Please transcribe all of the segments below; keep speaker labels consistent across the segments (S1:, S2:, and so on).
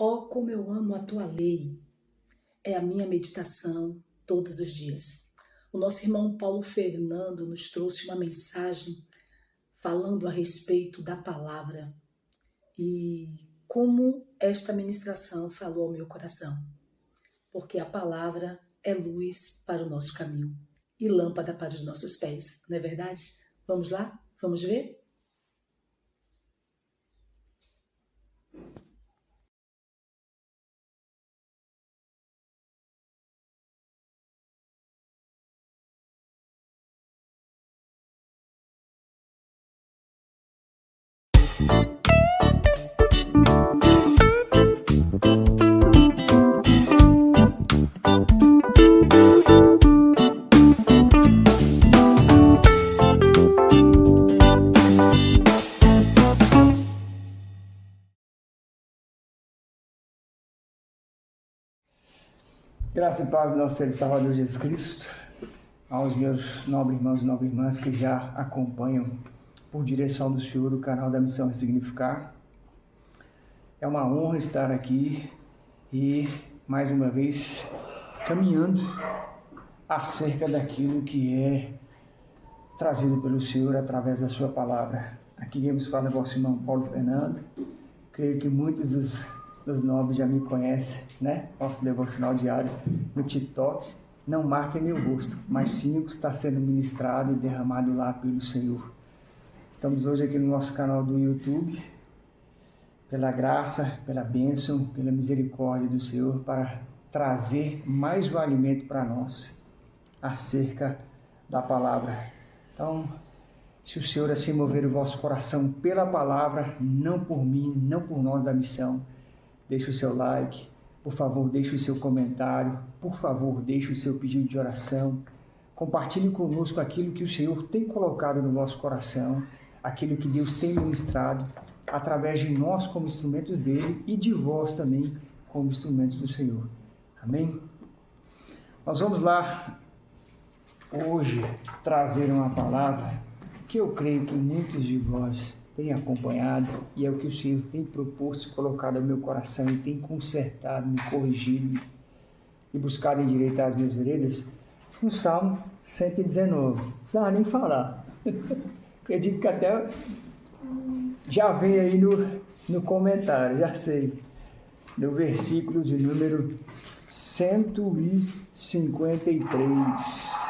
S1: Oh, como eu amo a tua lei, é a minha meditação todos os dias. O nosso irmão Paulo Fernando nos trouxe uma mensagem falando a respeito da palavra e como esta ministração falou ao meu coração. Porque a palavra é luz para o nosso caminho e lâmpada para os nossos pés, não é verdade? Vamos lá? Vamos ver?
S2: Graça e paz do nosso Senhor e Salvador Jesus Cristo, aos meus nobres irmãos e nobres irmãs que já acompanham por direção do Senhor o canal da Missão Ressignificar. É uma honra estar aqui e, mais uma vez, caminhando acerca daquilo que é trazido pelo Senhor através da sua palavra. Aqui quem nos fala é vosso irmão Paulo Fernando. Creio que muitos dos nobres já me conhecem, né? Nosso devocional diário no TikTok. Não marquem meu rosto, mas sim o que está sendo ministrado e derramado lá pelo Senhor. Estamos hoje aqui no nosso canal do YouTube, pela graça, pela bênção, pela misericórdia do Senhor, para trazer mais um alimento para nós acerca da palavra. Então, se o Senhor assim mover o vosso coração pela palavra, não por mim, não por nós da missão, deixe o seu like, por favor, deixe o seu comentário, por favor, deixe o seu pedido de oração, compartilhe conosco aquilo que o Senhor tem colocado no vosso coração, aquilo que Deus tem ministrado, através de nós como instrumentos dele e de vós também como instrumentos do Senhor. Amém? Nós vamos lá hoje trazer uma palavra que eu creio que muitos de vós têm acompanhado e é o que o Senhor tem proposto e colocado no meu coração e tem consertado, me corrigido e buscado endireitar as minhas veredas no Salmo 119. Não precisava nem falar. Acredito que até já vem aí no comentário, já sei. No versículo de número 153.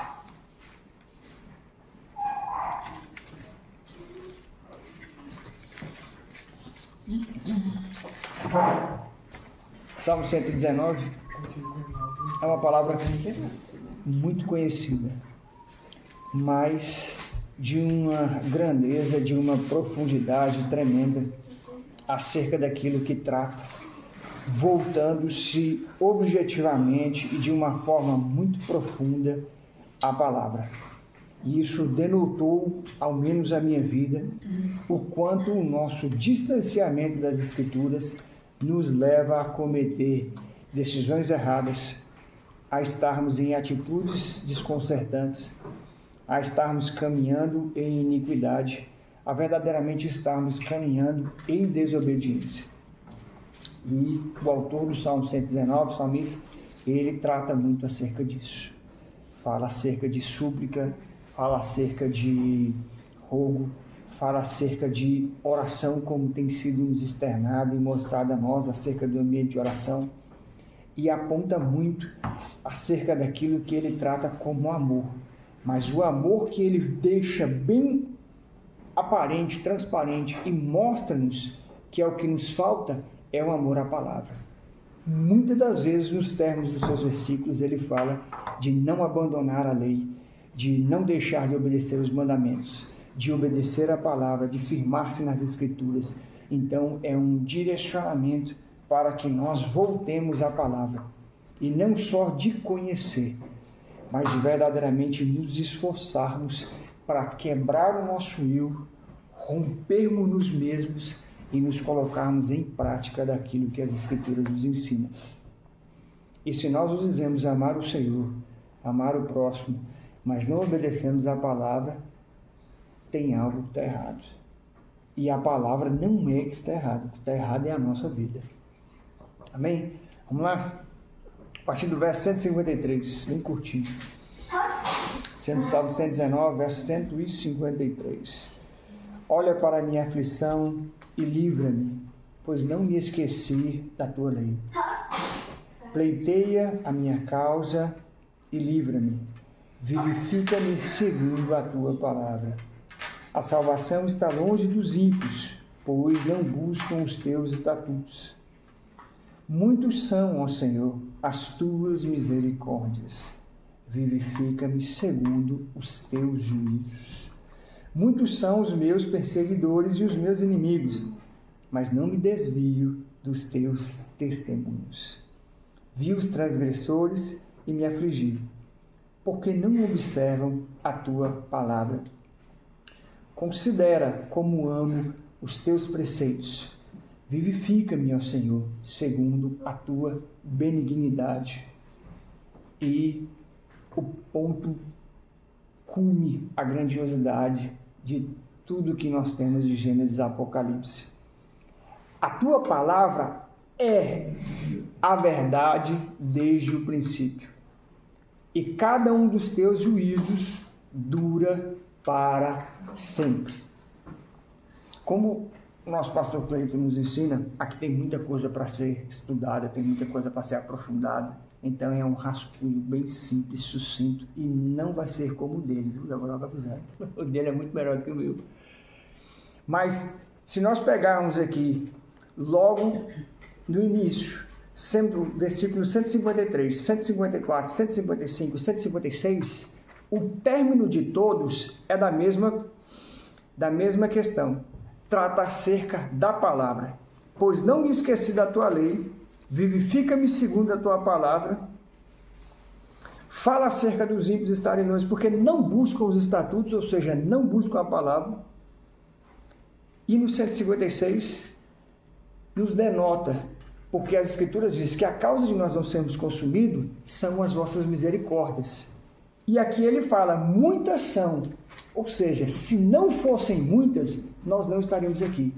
S2: Salmo 119 é uma palavra muito conhecida, mas de uma grandeza, de uma profundidade tremenda acerca daquilo que trata, voltando-se objetivamente e de uma forma muito profunda à palavra. E isso denotou, ao menos a minha vida, o quanto o nosso distanciamento das Escrituras nos leva a cometer decisões erradas, a estarmos em atitudes desconcertantes, a estarmos caminhando em iniquidade, a verdadeiramente estarmos caminhando em desobediência. E o autor do Salmo 119, o salmista, ele trata muito acerca disso. Fala acerca de súplica, fala acerca de rogo, fala acerca de oração, como tem sido nos externado e mostrado a nós acerca do ambiente de oração, e aponta muito acerca daquilo que ele trata como amor, mas o amor que ele deixa bem aparente, transparente e mostra-nos que é o que nos falta, é o amor à palavra. Muitas das vezes, nos termos dos seus versículos, ele fala de não abandonar a lei, de não deixar de obedecer os mandamentos, de obedecer a palavra, de firmar-se nas Escrituras. Então, é um direcionamento para que nós voltemos à palavra, e não só de conhecer, mas de verdadeiramente nos esforçarmos para quebrar o nosso eu, rompermos nos mesmos e nos colocarmos em prática daquilo que as Escrituras nos ensinam. E se nós nos dizemos amar o Senhor, amar o próximo, mas não obedecemos à palavra, tem algo que está errado. E a palavra não é que está errado. O que está errado é a nossa vida. Amém? Vamos lá? A partir do verso 153, bem curtinho. Salmo 119, verso 153. Olha para a minha aflição e livra-me, pois não me esqueci da tua lei. Pleiteia a minha causa e livra-me. Vivifica-me segundo a tua palavra. A salvação está longe dos ímpios, pois não buscam os teus estatutos. Muitos são, ó Senhor, as tuas misericórdias. Vivifica-me segundo os teus juízos. Muitos são os meus perseguidores e os meus inimigos, mas não me desvio dos teus testemunhos. Vi os transgressores e me afligi, porque não observam a tua palavra. Considera como amo os teus preceitos. Vivifica-me, ó Senhor, segundo a tua benignidade. E o ponto cume, a grandiosidade de tudo que nós temos de Gênesis a Apocalipse. A tua palavra é a verdade desde o princípio. E cada um dos teus juízos dura para sempre. Como o nosso pastor Cleiton nos ensina, aqui tem muita coisa para ser estudada, tem muita coisa para ser aprofundada. Então é um rascunho bem simples, sucinto, e não vai ser como o dele, viu? Já vou logo avisar. O dele é muito melhor do que o meu. Mas se nós pegarmos aqui, logo no início, sempre o versículo 153, 154, 155 e 156, o término de todos é da mesma questão. Trata acerca da palavra. Pois não me esqueci da tua lei, vivifica-me segundo a tua palavra. Fala acerca dos ímpios estarem longe, porque não buscam os estatutos, ou seja, não buscam a palavra. E no 156, nos denota, porque as Escrituras dizem que a causa de nós não sermos consumidos são as vossas misericórdias. E aqui ele fala, muitas são. Ou seja, se não fossem muitas, nós não estaríamos aqui.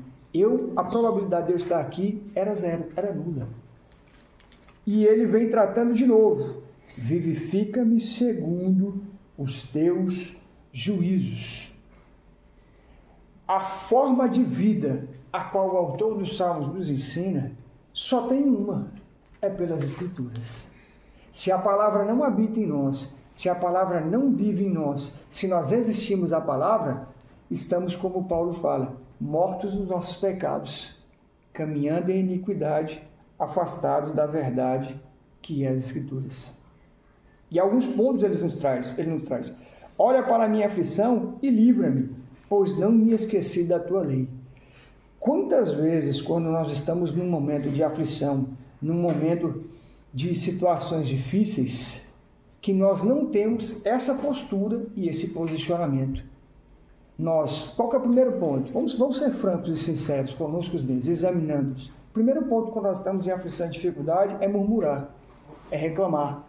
S2: A probabilidade de eu estar aqui era zero, era nula. E ele vem tratando de novo. Vivifica-me segundo os teus juízos. A forma de vida a qual o autor dos Salmos nos ensina só tem uma, é pelas Escrituras. Se a palavra não habita em nós, se a palavra não vive em nós, se nós resistimos à palavra, estamos, como Paulo fala, mortos nos nossos pecados, caminhando em iniquidade, afastados da verdade que é as Escrituras. E alguns pontos ele nos traz. Olha para a minha aflição e livra-me, pois não me esqueci da tua lei. Quantas vezes, quando nós estamos num momento de aflição, num momento de situações difíceis, que nós não temos essa postura e esse posicionamento. Qual que é o primeiro ponto? Vamos ser francos e sinceros conosco mesmos, examinando-os. O primeiro ponto quando nós estamos em aflição e dificuldade é murmurar, é reclamar,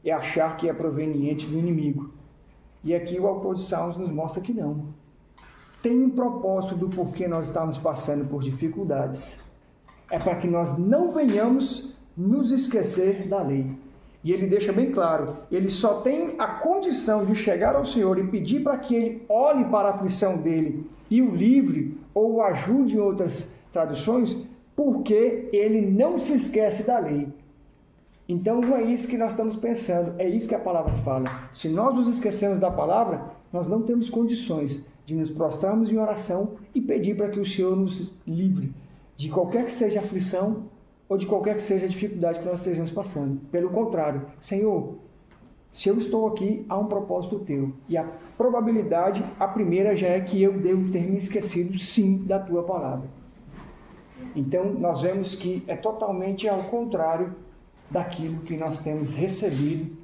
S2: é achar que é proveniente do inimigo. E aqui o autor de Salmos nos mostra que não. Tem um propósito do porquê nós estamos passando por dificuldades. É para que nós não venhamos nos esquecer da lei. E ele deixa bem claro, ele só tem a condição de chegar ao Senhor e pedir para que ele olhe para a aflição dele e o livre ou o ajude em outras traduções, porque ele não se esquece da lei. Então não é isso que nós estamos pensando, é isso que a palavra fala. Se nós nos esquecemos da palavra, nós não temos condições de nos prostrarmos em oração e pedir para que o Senhor nos livre de qualquer que seja a aflição ou de qualquer que seja a dificuldade que nós estejamos passando. Pelo contrário, Senhor, se eu estou aqui, há um propósito teu. E a probabilidade, a primeira já é que eu devo ter me esquecido, sim, da tua palavra. Então, nós vemos que é totalmente ao contrário daquilo que nós temos recebido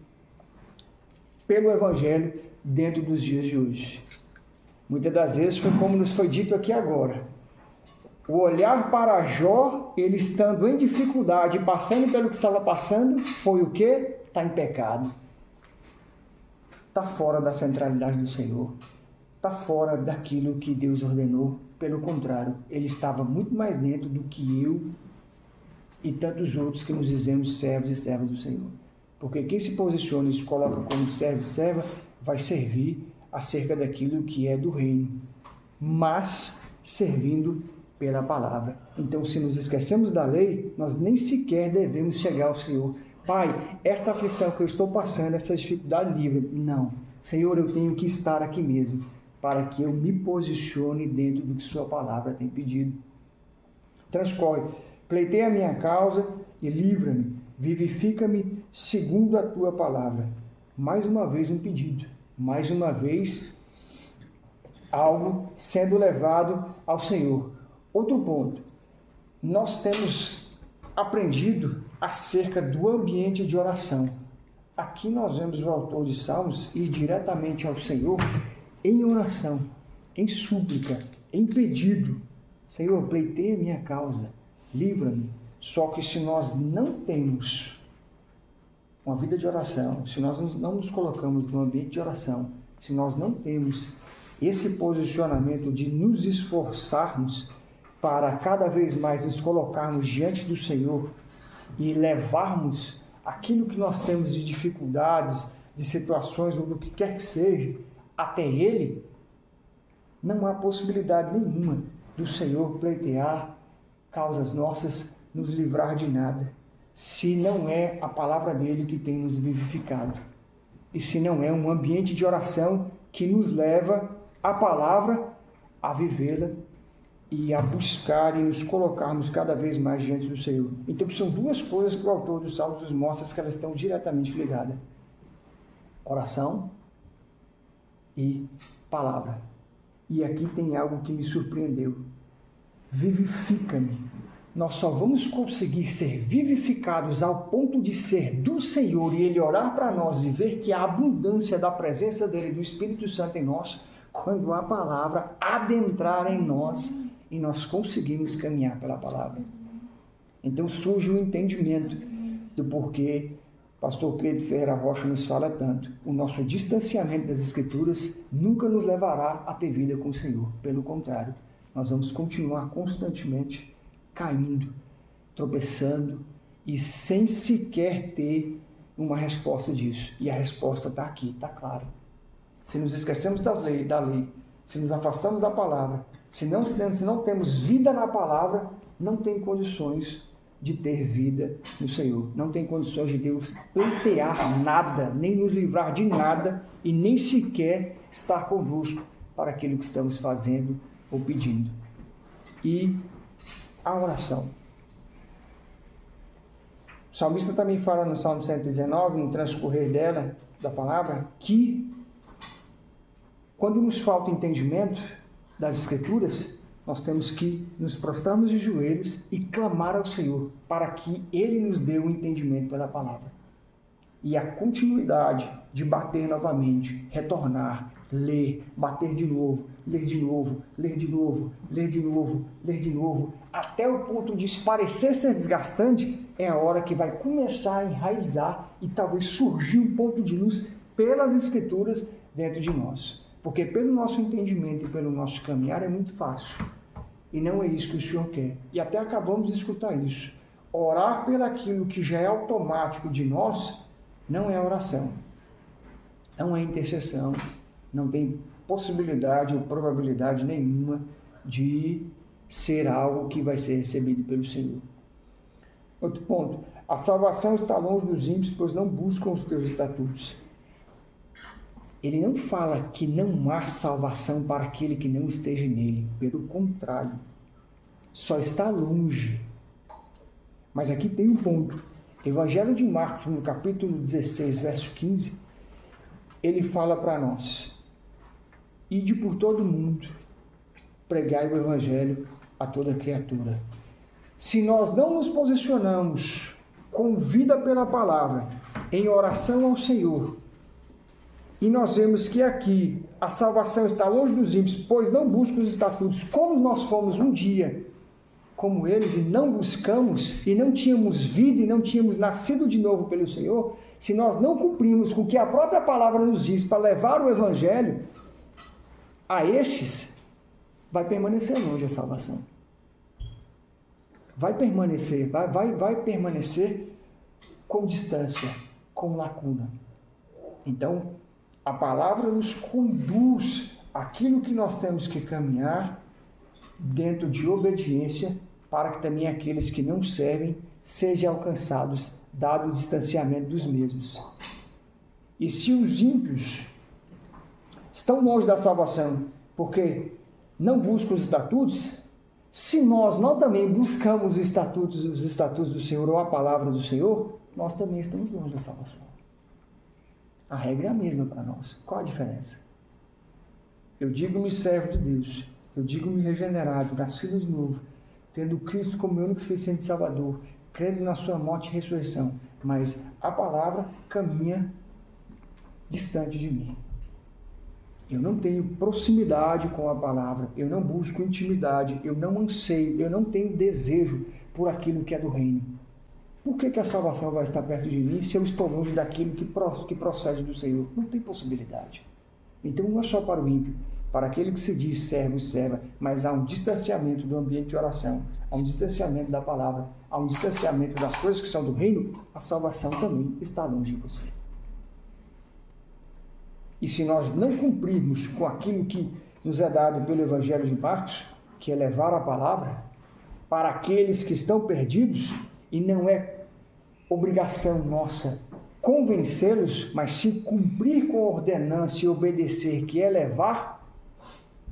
S2: pelo Evangelho dentro dos dias de hoje. Muitas das vezes foi como nos foi dito aqui agora. O olhar para Jó, ele estando em dificuldade, passando pelo que estava passando, foi o quê? Está em pecado. Está fora da centralidade do Senhor. Está fora daquilo que Deus ordenou. Pelo contrário, ele estava muito mais dentro do que eu e tantos outros que nos dizemos servos e servas do Senhor. Porque quem se posiciona e se coloca como servo e serva vai servir acerca daquilo que é do reino, mas servindo pela palavra. Então, se nos esquecemos da lei, nós nem sequer devemos chegar ao Senhor. Pai, esta aflição que eu estou passando, essa dificuldade livre. Não. Senhor, eu tenho que estar aqui mesmo, para que eu me posicione dentro do que sua palavra tem pedido. Transcorre, pleiteia a minha causa e livra-me, vivifica-me segundo a tua palavra. Mais uma vez um pedido, mais uma vez algo sendo levado ao Senhor. Outro ponto, nós temos aprendido acerca do ambiente de oração. Aqui nós vemos o autor de Salmos ir diretamente ao Senhor em oração, em súplica, em pedido. Senhor, pleiteia minha causa, livra-me. Só que se nós não temos uma vida de oração, se nós não nos colocamos no ambiente de oração, se nós não temos esse posicionamento de nos esforçarmos para cada vez mais nos colocarmos diante do Senhor e levarmos aquilo que nós temos de dificuldades, de situações ou do que quer que seja, até Ele, não há possibilidade nenhuma do Senhor pleitear causas nossas, nos livrar de nada, se não é a palavra dele que tem nos vivificado, e se não é um ambiente de oração que nos leva a palavra, a vivê-la e a buscar e nos colocarmos cada vez mais diante do Senhor. Então são duas coisas que o autor dos Salmos nos mostra que elas estão diretamente ligadas: oração e palavra. E aqui tem algo que me surpreendeu: vivifica-me. Nós só vamos conseguir ser vivificados ao ponto de ser do Senhor e Ele orar para nós e ver que a abundância da presença dEle, do Espírito Santo em nós, quando a palavra adentrar em nós e nós conseguimos caminhar pela palavra. Então surge o entendimento do porquê o pastor Cleide Ferreira Rocha nos fala tanto. O nosso distanciamento das Escrituras nunca nos levará a ter vida com o Senhor. Pelo contrário, nós vamos continuar constantemente caindo, tropeçando e sem sequer ter uma resposta disso. E a resposta está aqui, está clara. Se nos esquecemos da lei, se nos afastamos da palavra, se não temos vida na palavra, não tem condições de ter vida no Senhor. Não tem condições de Deus pleitear nada, nem nos livrar de nada e nem sequer estar conosco para aquilo que estamos fazendo ou pedindo. E a oração. O salmista também fala no Salmo 119, no transcorrer da palavra, que quando nos falta entendimento das Escrituras, nós temos que nos prostrarmos de joelhos e clamar ao Senhor para que Ele nos dê o entendimento pela palavra. E a continuidade de bater novamente, retornar, ler, bater de novo, ler de novo, ler de novo, ler de novo, ler de novo, até o ponto de parecer ser desgastante, é a hora que vai começar a enraizar e talvez surgir um ponto de luz pelas Escrituras dentro de nós. Porque pelo nosso entendimento e pelo nosso caminhar é muito fácil. E não é isso que o Senhor quer. E até acabamos de escutar isso. Orar pelaquilo que já é automático de nós não é oração. Não é intercessão. Não tem possibilidade ou probabilidade nenhuma de ser algo que vai ser recebido pelo Senhor. Outro ponto. A salvação está longe dos ímpios, pois não buscam os teus estatutos. Ele não fala que não há salvação para aquele que não esteja nele. Pelo contrário, só está longe. Mas aqui tem um ponto. Evangelho de Marcos, no capítulo 16, verso 15, ele fala para nós: ide por todo mundo, pregai o Evangelho a toda criatura. Se nós não nos posicionamos com vida pela palavra, em oração ao Senhor, e nós vemos que aqui a salvação está longe dos ímpios, pois não buscam os estatutos, como nós fomos um dia, como eles, e não buscamos, e não tínhamos vida, e não tínhamos nascido de novo pelo Senhor, se nós não cumprimos com o que a própria palavra nos diz para levar o Evangelho a estes, vai permanecer longe a salvação. vai permanecer, vai permanecer com distância, com lacuna. Então, a palavra nos conduz àquilo que nós temos que caminhar dentro de obediência, para que também aqueles que não servem sejam alcançados, dado o distanciamento dos mesmos. E se os ímpios estão longe da salvação, porque não buscam os estatutos, se nós não também buscamos os estatutos do Senhor ou a palavra do Senhor, nós também estamos longe da salvação. A regra é a mesma para nós. Qual a diferença? Eu digo-me servo de Deus, eu digo-me regenerado, nascido de novo, tendo Cristo como meu único suficiente Salvador, crendo na sua morte e ressurreição, mas a palavra caminha distante de mim. Eu não tenho proximidade com a palavra, eu não busco intimidade, eu não anseio, eu não tenho desejo por aquilo que é do reino. Por que a salvação vai estar perto de mim se eu estou longe daquilo que procede do Senhor? Não tem possibilidade. Então não é só para o ímpio, para aquele que se diz servo e serva, mas há um distanciamento do ambiente de oração, há um distanciamento da palavra, há um distanciamento das coisas que são do reino, a salvação também está longe de você. E se nós não cumprirmos com aquilo que nos é dado pelo Evangelho de Marcos, que é levar a palavra para aqueles que estão perdidos, e não é obrigação nossa convencê-los, mas sim cumprir com a ordenança e obedecer, que é levar,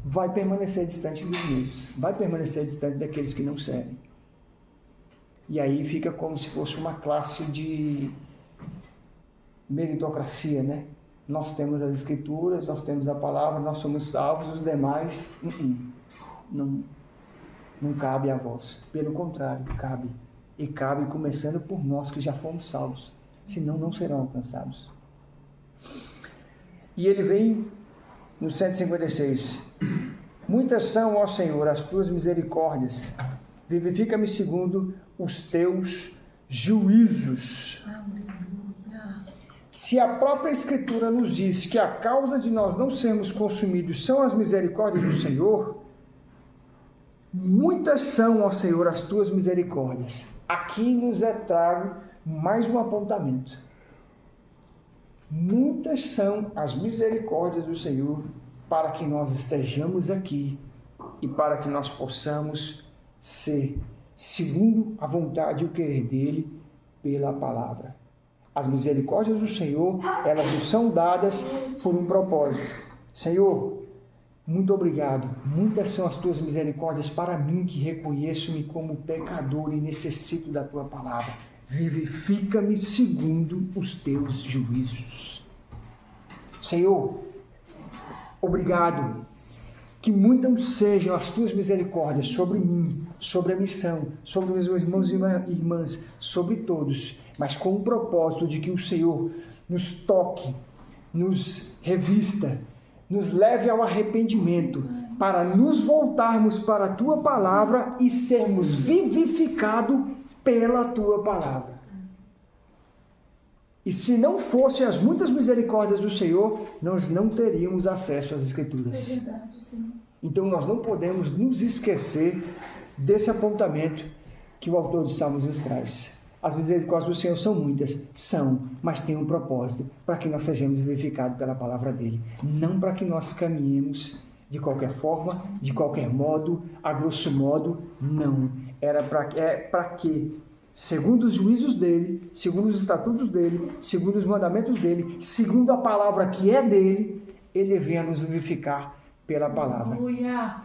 S2: vai permanecer distante dos mesmos, vai permanecer distante daqueles que não servem. E aí fica como se fosse uma classe de meritocracia, né? Nós temos as Escrituras, nós temos a palavra, nós somos salvos, os demais, não cabe a vós. Pelo contrário, cabe. E cabe começando por nós que já fomos salvos, senão não serão alcançados. E ele vem no 156. Muitas são, ó Senhor, as tuas misericórdias. Vivifica-me segundo os teus juízos. Se a própria Escritura nos diz que a causa de nós não sermos consumidos são as misericórdias do Senhor, muitas são, ó Senhor, as tuas misericórdias. Aqui nos é trago mais um apontamento. Muitas são as misericórdias do Senhor para que nós estejamos aqui e para que nós possamos ser segundo a vontade e o querer dele pela palavra. As misericórdias do Senhor, elas nos são dadas por um propósito. Senhor, muito obrigado. Muitas são as tuas misericórdias para mim que reconheço-me como pecador e necessito da tua palavra. Vivifica-me segundo os teus juízos. Senhor, obrigado. Que muitas sejam as tuas misericórdias sobre mim, sobre a missão, sobre os meus irmãos e irmãs, sobre todos, mas com o propósito de que o Senhor nos toque, nos revista, nos leve ao arrependimento, para nos voltarmos para a tua palavra e sermos vivificados pela tua palavra. E se não fossem as muitas misericórdias do Senhor, nós não teríamos acesso às Escrituras.
S1: É verdade, sim.
S2: Então nós não podemos nos esquecer desse apontamento que o autor de Salmos nos traz. As misericórdias do Senhor são muitas, mas tem um propósito, para que nós sejamos vivificados pela palavra dele. Não para que nós caminhemos de qualquer forma, de qualquer modo, a grosso modo, não. É para que, segundo os juízos dele, segundo os estatutos dele, segundo os mandamentos dele, segundo a palavra que é dele, ele venha nos vivificar pela palavra.
S1: Aleluia.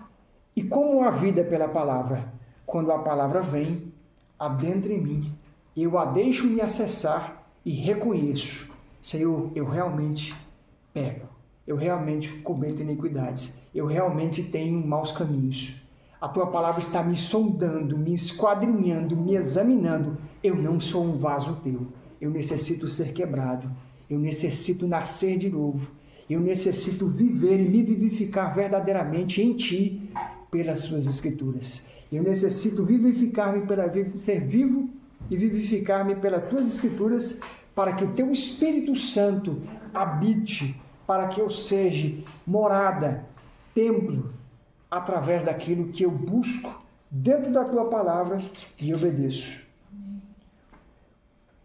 S2: E como a vida é pela palavra? Quando a palavra vem, adentra em mim, eu a deixo me acessar e reconheço, Senhor, eu realmente peco, eu realmente cometo iniquidades, eu realmente tenho maus caminhos. A tua palavra está me sondando, me esquadrinhando, me examinando. Eu não sou um vaso teu, eu necessito ser quebrado, eu necessito nascer de novo. Eu necessito viver e me vivificar verdadeiramente em ti pelas suas Escrituras. Eu necessito vivificar-me ser vivo e vivificar-me pelas tuas Escrituras, para que o teu Espírito Santo habite, para que eu seja morada, templo, através daquilo que eu busco dentro da tua palavra e obedeço.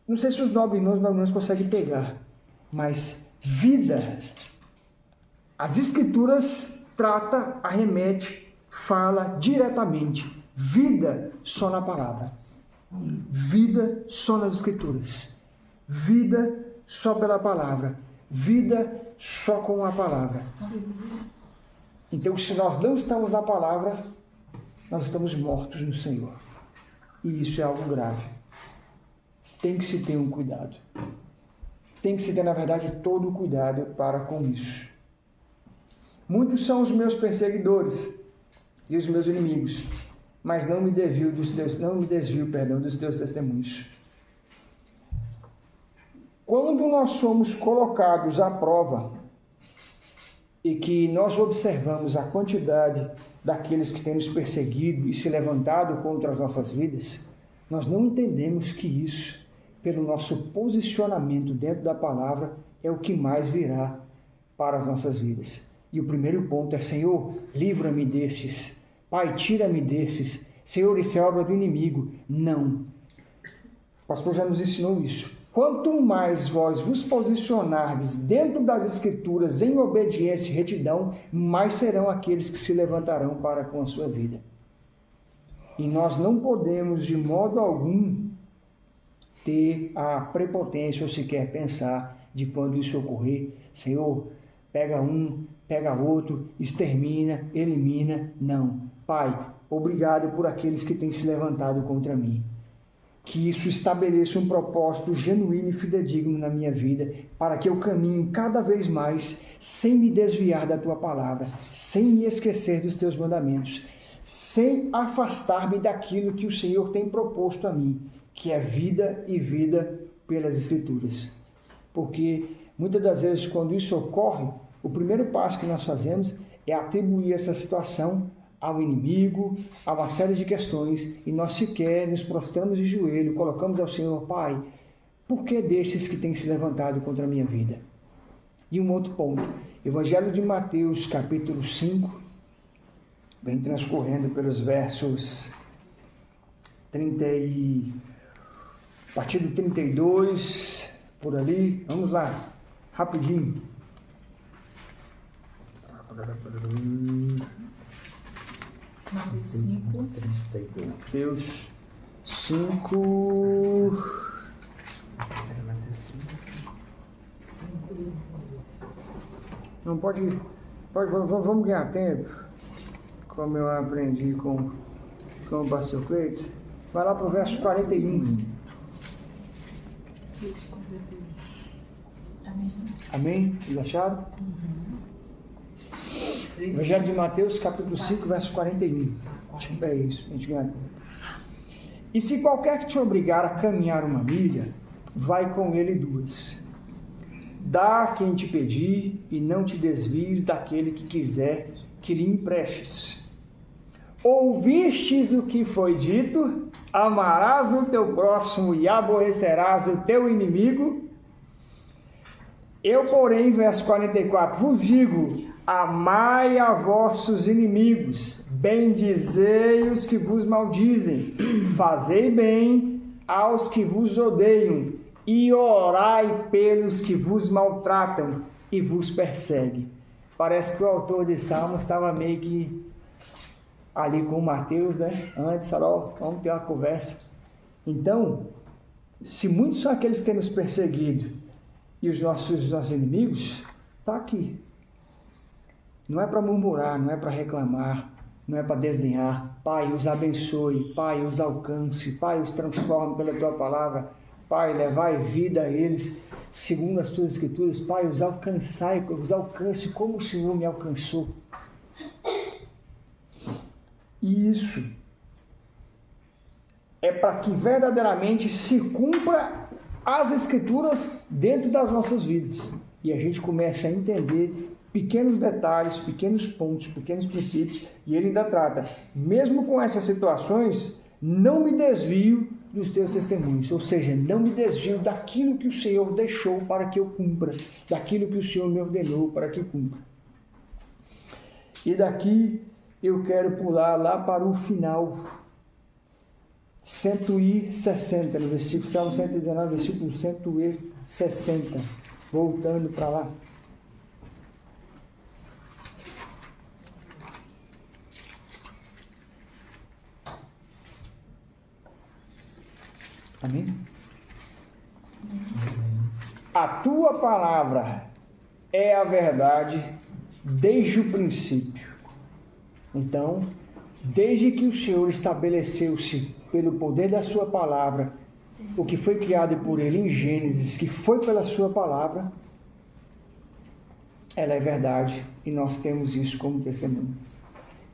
S2: Não sei se os nobres irmãos conseguem pegar, mas vida, as escrituras trata, arremete, fala diretamente. Vida só na palavra. Vida só nas escrituras. Vida só pela palavra. Vida só com a palavra. Então, se nós não estamos na palavra, nós estamos mortos no Senhor. E isso é algo grave. Tem que se ter um cuidado. Tem que se ter, na verdade, todo o cuidado para com isso. Muitos são os meus perseguidores e os meus inimigos, mas não me desvio dos teus testemunhos. Quando nós somos colocados à prova e que nós observamos a quantidade daqueles que têm nos perseguido e se levantado contra as nossas vidas, nós não entendemos que isso, pelo nosso posicionamento dentro da palavra, é o que mais virá para as nossas vidas. E o primeiro ponto é: Senhor, livra-me destes. Pai, tira-me destes. Senhor, isso é obra do inimigo. Não. O pastor já nos ensinou isso. Quanto mais vós vos posicionardes dentro das Escrituras em obediência e retidão, mais serão aqueles que se levantarão para com a sua vida. E nós não podemos, de modo algum, ter a prepotência ou sequer pensar de quando isso ocorrer: Senhor, pega um, pega outro, extermina, elimina. Não. Pai, obrigado por aqueles que têm se levantado contra mim. Que isso estabeleça um propósito genuíno e fidedigno na minha vida, para que eu caminhe cada vez mais sem me desviar da tua palavra, sem me esquecer dos teus mandamentos, sem afastar-me daquilo que o Senhor tem proposto a mim, que é vida e vida pelas Escrituras. Porque muitas das vezes, quando isso ocorre, o primeiro passo que nós fazemos é atribuir essa situação ao inimigo, a uma série de questões, e nós sequer nos prostramos de joelho, colocamos ao Senhor: Pai, por que destes que têm se levantado contra a minha vida? E um outro ponto, Evangelho de Mateus, capítulo 5, vem transcorrendo pelos versos 30 e... a partir do 32, por ali, vamos lá, rapidinho.
S1: Mateus 5.
S2: Mateus 5. Não pode, vamos ganhar tempo, como eu aprendi com o pastor Cleiton. Vai lá para o verso 41. Amém? Vocês acharam? Evangelho de Mateus, capítulo 5, verso 41. É isso, a gente ganha tempo. E se qualquer que te obrigar a caminhar uma milha, vai com ele 2. Dá a quem te pedir, e não te desvies daquele que quiser que lhe emprestes. Ouvistes o que foi dito: amarás o teu próximo e aborrecerás o teu inimigo. Eu, porém, verso 44, vos digo: amai a vossos inimigos, bendizei os que vos maldizem, fazei bem aos que vos odeiam, e orai pelos que vos maltratam e vos perseguem. Parece que o autor de Salmos estava meio que ali com o Mateus, né? Antes, falou: vamos ter uma conversa. Então, se muitos são aqueles que têm nos perseguido e os nossos inimigos, está aqui. Não é para murmurar, não é para reclamar, não é para desdenhar. Pai, os abençoe, Pai, os alcance, Pai, os transforme pela tua palavra. Pai, levai vida a eles, segundo as tuas escrituras. Pai, os alcance como o Senhor me alcançou. E isso é para que verdadeiramente se cumpra as escrituras dentro das nossas vidas. E a gente começa a entender pequenos detalhes, pequenos pontos, pequenos princípios, e ele ainda trata: mesmo com essas situações, não me desvio dos teus testemunhos, ou seja, não me desvio daquilo que o Senhor deixou para que eu cumpra, daquilo que o Senhor me ordenou para que cumpra. E daqui eu quero pular lá para o final. 160, no versículo, Salmo 119, versículo 160. Voltando para lá. Amém? A tua palavra é a verdade desde o princípio. Então, desde que o Senhor estabeleceu-se pelo poder da sua palavra, o que foi criado por ele em Gênesis, que foi pela sua palavra, ela é verdade e nós temos isso como testemunho.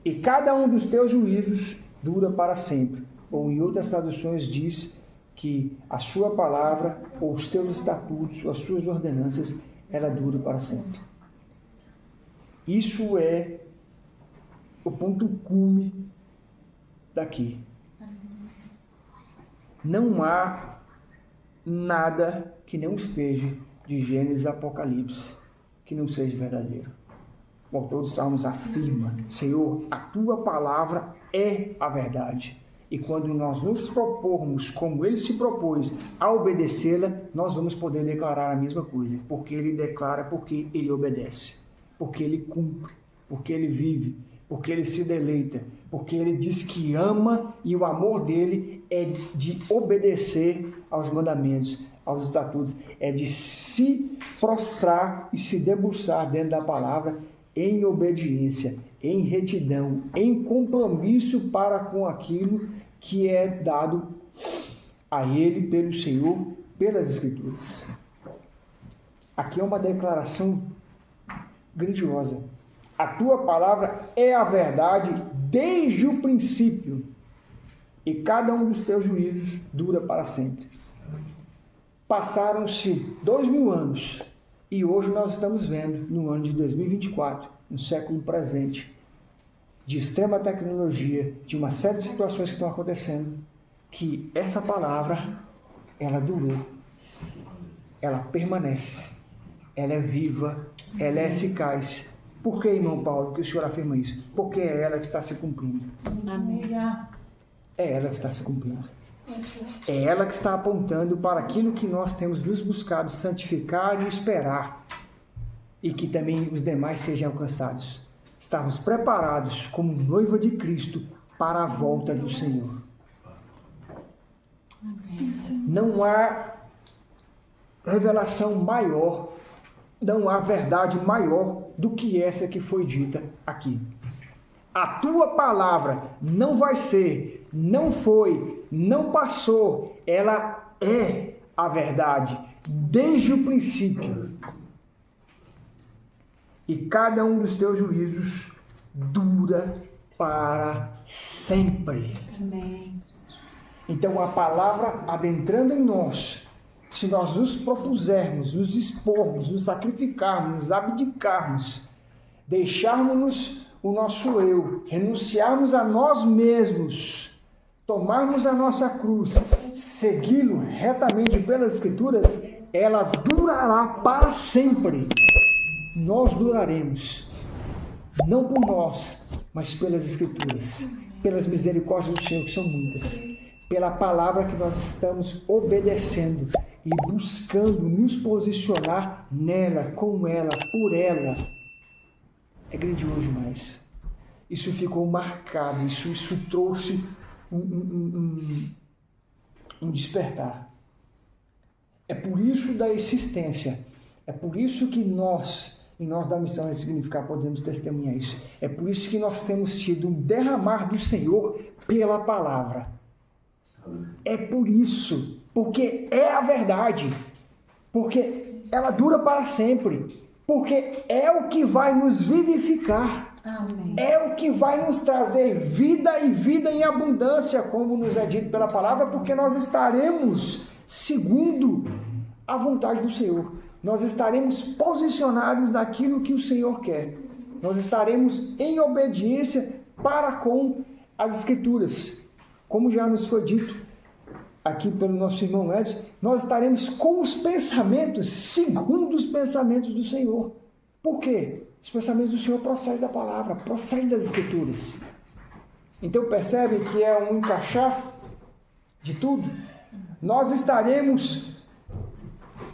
S2: E cada um dos teus juízos dura para sempre. Ou em outras traduções diz que a sua palavra, ou os seus estatutos, ou as suas ordenanças, ela dura para sempre. Isso é o ponto cume daqui. Não há nada que não esteja de Gênesis a Apocalipse que não seja verdadeiro. O autor dos Salmos afirma: Senhor, a tua palavra é a verdade. E quando nós nos propormos, como ele se propôs, a obedecê-la, nós vamos poder declarar a mesma coisa. Porque ele declara, porque ele obedece. Porque ele cumpre, porque ele vive, porque ele se deleita, porque ele diz que ama e o amor dele é de obedecer aos mandamentos, aos estatutos, é de se prostrar e se debruçar dentro da palavra em obediência, em retidão, em compromisso para com aquilo que é dado a ele pelo Senhor, pelas Escrituras. Aqui é uma declaração grandiosa. A tua palavra é a verdade desde o princípio, e cada um dos teus juízos dura para sempre. Passaram-se 2000 anos, e hoje nós estamos vendo, no ano de 2024, no século presente, de extrema tecnologia, de uma série de situações que estão acontecendo, que essa palavra, ela durou, ela permanece, ela é viva, ela é eficaz. Por que, irmão Paulo, que o senhor afirma isso? Porque é ela que está se cumprindo.
S1: Amém.
S2: É ela que está se cumprindo. É ela que está apontando para aquilo que nós temos nos buscado santificar e esperar, e que também os demais sejam alcançados. Estamos preparados como noiva de Cristo para a volta do Senhor. Não há revelação maior, não há verdade maior do que essa que foi dita aqui. A tua palavra não vai ser, não foi, não passou, ela é a verdade desde o princípio. E cada um dos teus juízos dura para sempre.
S3: Amém.
S2: Então a palavra adentrando em nós, se nós nos propusermos, nos expormos, nos sacrificarmos, nos abdicarmos, deixarmos o nosso eu, renunciarmos a nós mesmos, tomarmos a nossa cruz, segui-lo retamente pelas Escrituras, ela durará para sempre. Nós duraremos, não por nós, mas pelas Escrituras, pelas misericórdias do Senhor, que são muitas, pela palavra que nós estamos obedecendo e buscando nos posicionar nela, com ela, por ela. É grandioso demais. Isso ficou marcado, isso trouxe um despertar. É por isso da existência, é por isso que nós da Missão Ressignificar podemos testemunhar isso. É por isso que nós temos tido um derramar do Senhor pela palavra. É por isso, porque é a verdade, porque ela dura para sempre, porque é o que vai nos vivificar.
S3: Amém.
S2: É o que vai nos trazer vida e vida em abundância, como nos é dito pela palavra, porque nós estaremos segundo a vontade do Senhor. Nós estaremos posicionados naquilo que o Senhor quer. Nós estaremos em obediência para com as Escrituras. Como já nos foi dito aqui pelo nosso irmão Edson, nós estaremos com os pensamentos segundo os pensamentos do Senhor. Por quê? Os pensamentos do Senhor procedem da palavra, procedem das Escrituras. Então percebem que é um encaixar de tudo. Nós estaremos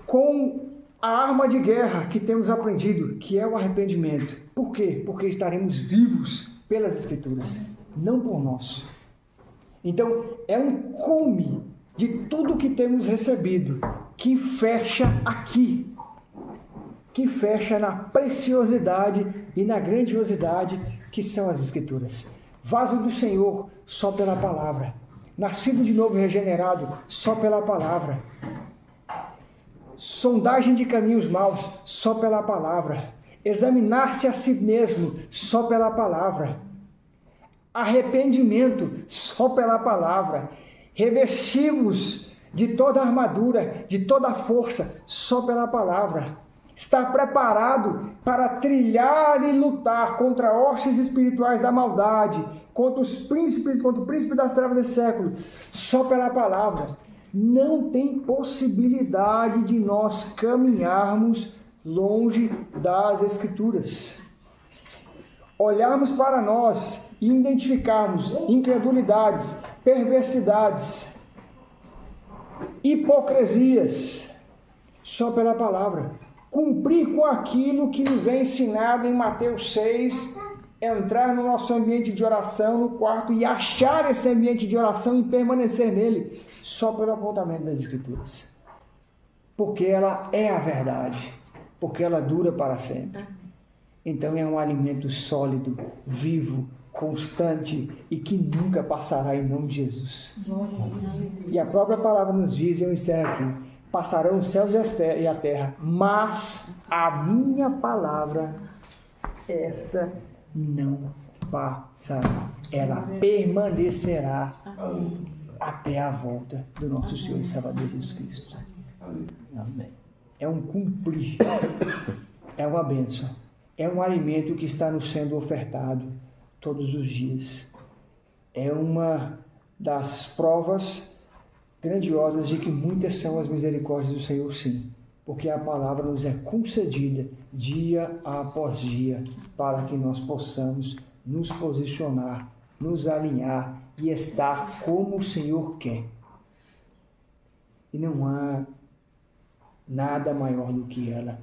S2: com a arma de guerra que temos aprendido, que é o arrependimento. Por quê? Porque estaremos vivos pelas Escrituras, não por nós. Então, é um cume de tudo que temos recebido, que fecha aqui, que fecha na preciosidade e na grandiosidade que são as Escrituras. Vaso do Senhor, só pela palavra. Nascido de novo e regenerado, só pela palavra. Sondagem de caminhos maus, só pela palavra. Examinar-se a si mesmo, só pela palavra. Arrependimento, só pela palavra. Revestivos de toda a armadura, de toda a força, só pela palavra. Estar preparado para trilhar e lutar contra hostes espirituais da maldade, contra os príncipes, contra o príncipe das trevas desse século, só pela palavra. Não tem possibilidade de nós caminharmos longe das Escrituras. Olharmos para nós e identificarmos incredulidades, perversidades, hipocrisias, só pela palavra. Cumprir com aquilo que nos é ensinado em Mateus 6, entrar no nosso ambiente de oração, no quarto, e achar esse ambiente de oração e permanecer nele, só pelo apontamento das Escrituras. Porque ela é a verdade, porque ela dura para sempre. Então é um alimento sólido, vivo, constante e que nunca passará em nome de Jesus. E a própria palavra nos diz, e eu encerro aqui, passarão os céus e a terra, mas a minha palavra, essa não passará. Ela permanecerá até a volta do nosso Senhor e Salvador Jesus Cristo. Amém. É um cumprir, é uma bênção, é um alimento que está nos sendo ofertado todos os dias. É uma das provas grandiosas de que muitas são as misericórdias do Senhor, sim, porque a palavra nos é concedida dia após dia para que nós possamos nos posicionar, nos alinhar e estar como o Senhor quer. E não há nada maior do que ela.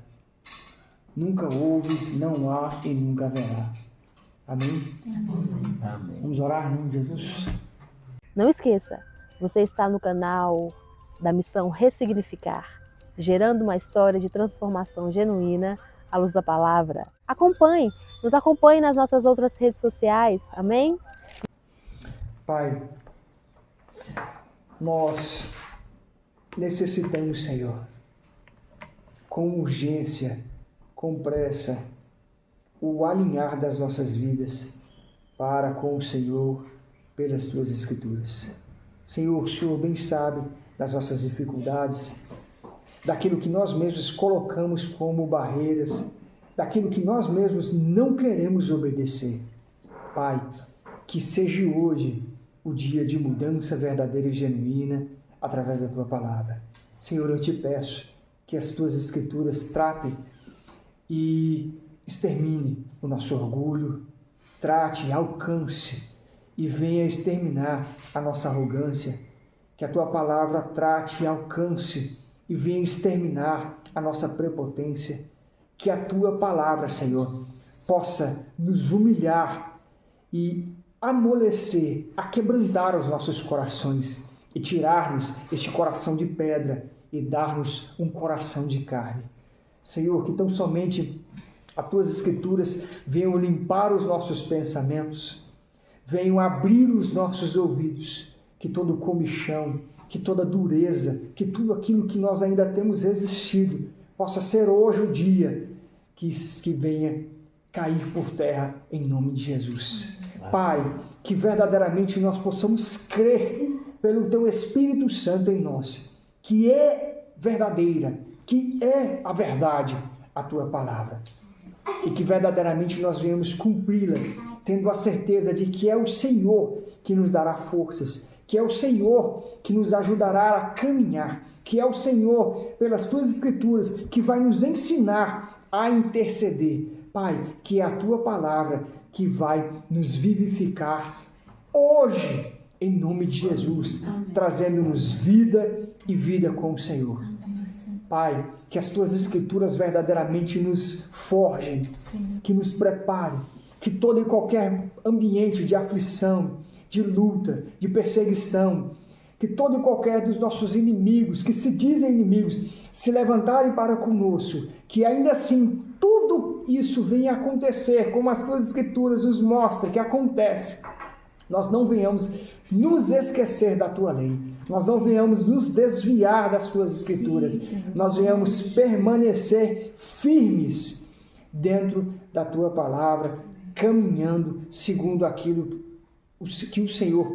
S2: Nunca houve, não há e nunca haverá. Amém? Amém. Vamos orar em nome de Jesus?
S3: Não esqueça, você está no canal da Missão Ressignificar, gerando uma história de transformação genuína à luz da palavra. Nos acompanhe nas nossas outras redes sociais, amém?
S2: Pai, nós necessitamos, Senhor, com urgência, com pressa, o alinhar das nossas vidas para com o Senhor pelas Tuas Escrituras. Senhor, o Senhor bem sabe das nossas dificuldades, daquilo que nós mesmos colocamos como barreiras, daquilo que nós mesmos não queremos obedecer. Pai, que seja hoje o dia de mudança verdadeira e genuína através da Tua palavra. Senhor, eu te peço que as Tuas Escrituras tratem e extermine o nosso orgulho, trate, alcance e venha exterminar a nossa arrogância, que a Tua palavra trate e alcance e venha exterminar a nossa prepotência, que a Tua palavra, Senhor, possa nos humilhar e amolecer, aquebrantar os nossos corações e tirar-nos este coração de pedra e dar-nos um coração de carne. Senhor, que tão somente as Tuas Escrituras venham limpar os nossos pensamentos, venham abrir os nossos ouvidos, que todo comichão, que toda dureza, que tudo aquilo que nós ainda temos resistido, possa ser hoje o dia que venha cair por terra em nome de Jesus. Pai, que verdadeiramente nós possamos crer pelo Teu Espírito Santo em nós, que é verdadeira, que é a verdade, a Tua palavra, e que verdadeiramente nós venhamos cumpri-la, tendo a certeza de que é o Senhor que nos dará forças, que é o Senhor que nos ajudará a caminhar, que é o Senhor, pelas Tuas Escrituras, que vai nos ensinar a interceder. Pai, que é a tua palavra que vai nos vivificar hoje, em nome de Jesus, trazendo-nos vida e vida com o Senhor. Pai, que as tuas escrituras verdadeiramente nos forjem, que nos preparem, que todo e qualquer ambiente de aflição, de luta, de perseguição, que todo e qualquer dos nossos inimigos, que se dizem inimigos, se levantarem para conosco, que ainda assim tudo isso venha acontecer, como as tuas escrituras nos mostram que acontece. Nós não venhamos nos esquecer da tua lei, nós não venhamos nos desviar das tuas escrituras, nós venhamos permanecer firmes dentro da tua palavra, caminhando segundo aquilo que o Senhor,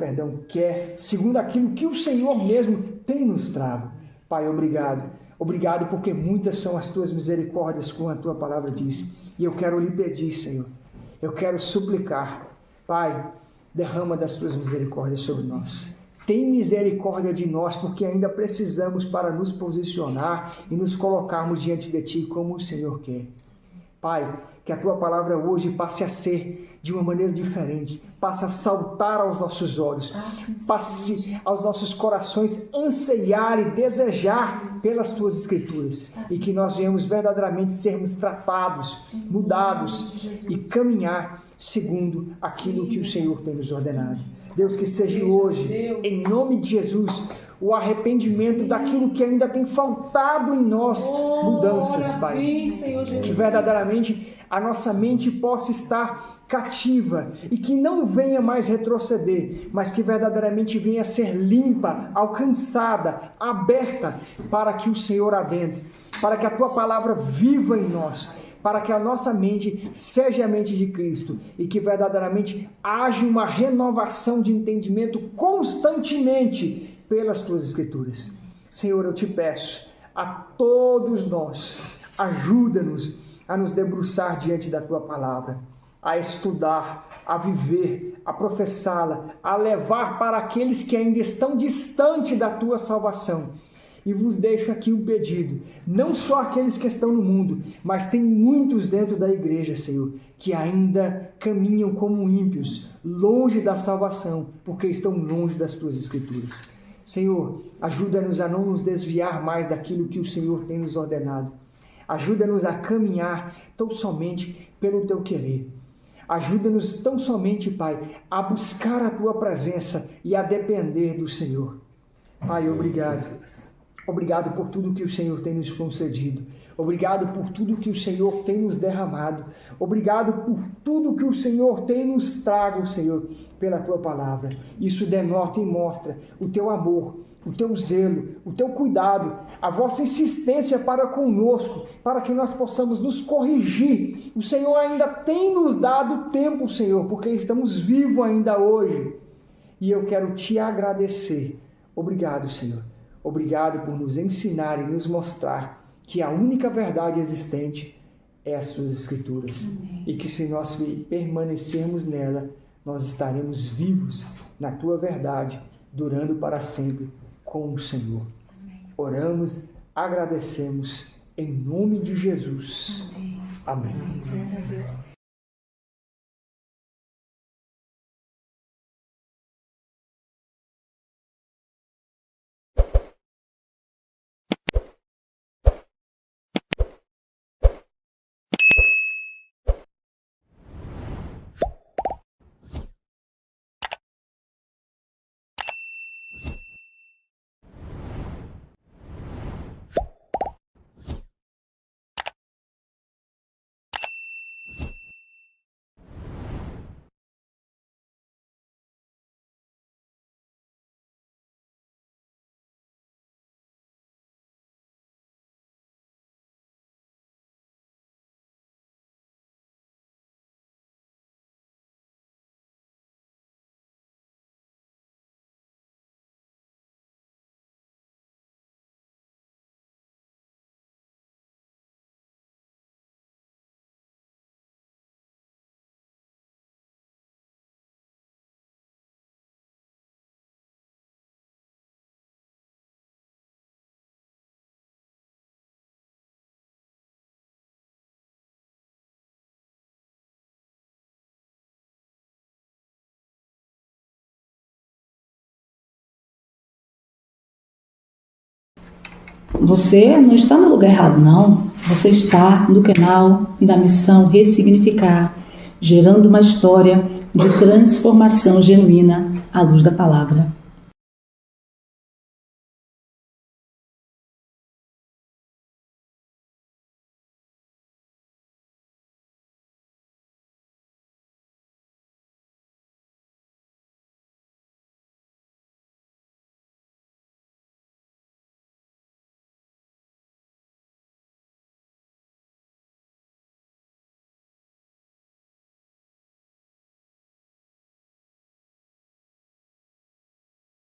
S2: quer, segundo aquilo que o Senhor mesmo tem nos trago. Pai, obrigado. Obrigado porque muitas são as tuas misericórdias, como a tua palavra diz. E eu quero lhe pedir, Senhor, eu quero suplicar, Pai, derrama das tuas misericórdias sobre nós. Tem misericórdia de nós, porque ainda precisamos para nos posicionar e nos colocarmos diante de Ti como o Senhor quer. Pai, que a Tua palavra hoje passe a ser de uma maneira diferente, passe a saltar aos nossos olhos, passe aos nossos corações anseiar e desejar pelas Tuas Escrituras, e que nós venhamos verdadeiramente sermos tratados, mudados e caminhar segundo aquilo que o Senhor tem nos ordenado. Deus, que seja hoje, em nome de Jesus, o arrependimento daquilo que ainda tem faltado em nós, mudanças, Pai. Que verdadeiramente a nossa mente possa estar cativa e que não venha mais retroceder, mas que verdadeiramente venha ser limpa, alcançada, aberta, para que o Senhor adentre, para que a Tua palavra viva em nós, para que a nossa mente seja a mente de Cristo e que verdadeiramente haja uma renovação de entendimento constantemente pelas Tuas Escrituras. Senhor, eu te peço, a todos nós, ajuda-nos a nos debruçar diante da Tua palavra, a estudar, a viver, a professá-la, a levar para aqueles que ainda estão distantes da Tua salvação. E vos deixo aqui um pedido, não só aqueles que estão no mundo, mas tem muitos dentro da igreja, Senhor, que ainda caminham como ímpios, longe da salvação, porque estão longe das Tuas Escrituras. Senhor, ajuda-nos a não nos desviar mais daquilo que o Senhor tem nos ordenado. Ajuda-nos a caminhar tão somente pelo Teu querer. Ajuda-nos tão somente, Pai, a buscar a Tua presença e a depender do Senhor. Pai, obrigado. Obrigado por tudo que o Senhor tem nos concedido. Obrigado por tudo que o Senhor tem nos derramado. Obrigado por tudo que o Senhor tem nos trago, Senhor, pela Tua palavra. Isso denota e mostra o Teu amor, o Teu zelo, o Teu cuidado, a vossa insistência para conosco, para que nós possamos nos corrigir. O Senhor ainda tem nos dado tempo, Senhor, porque estamos vivos ainda hoje. E eu quero Te agradecer. Obrigado, Senhor. Obrigado por nos ensinar e nos mostrar que a única verdade existente é as Tuas Escrituras. Amém. E que se nós permanecermos nela, nós estaremos vivos na Tua verdade, durando para sempre com o Senhor. Amém. Oramos, agradecemos, em nome de Jesus. Amém. Amém.
S1: Você não está no lugar errado, não. Você está no canal da Missão Ressignificar, gerando uma história de transformação genuína à luz da palavra.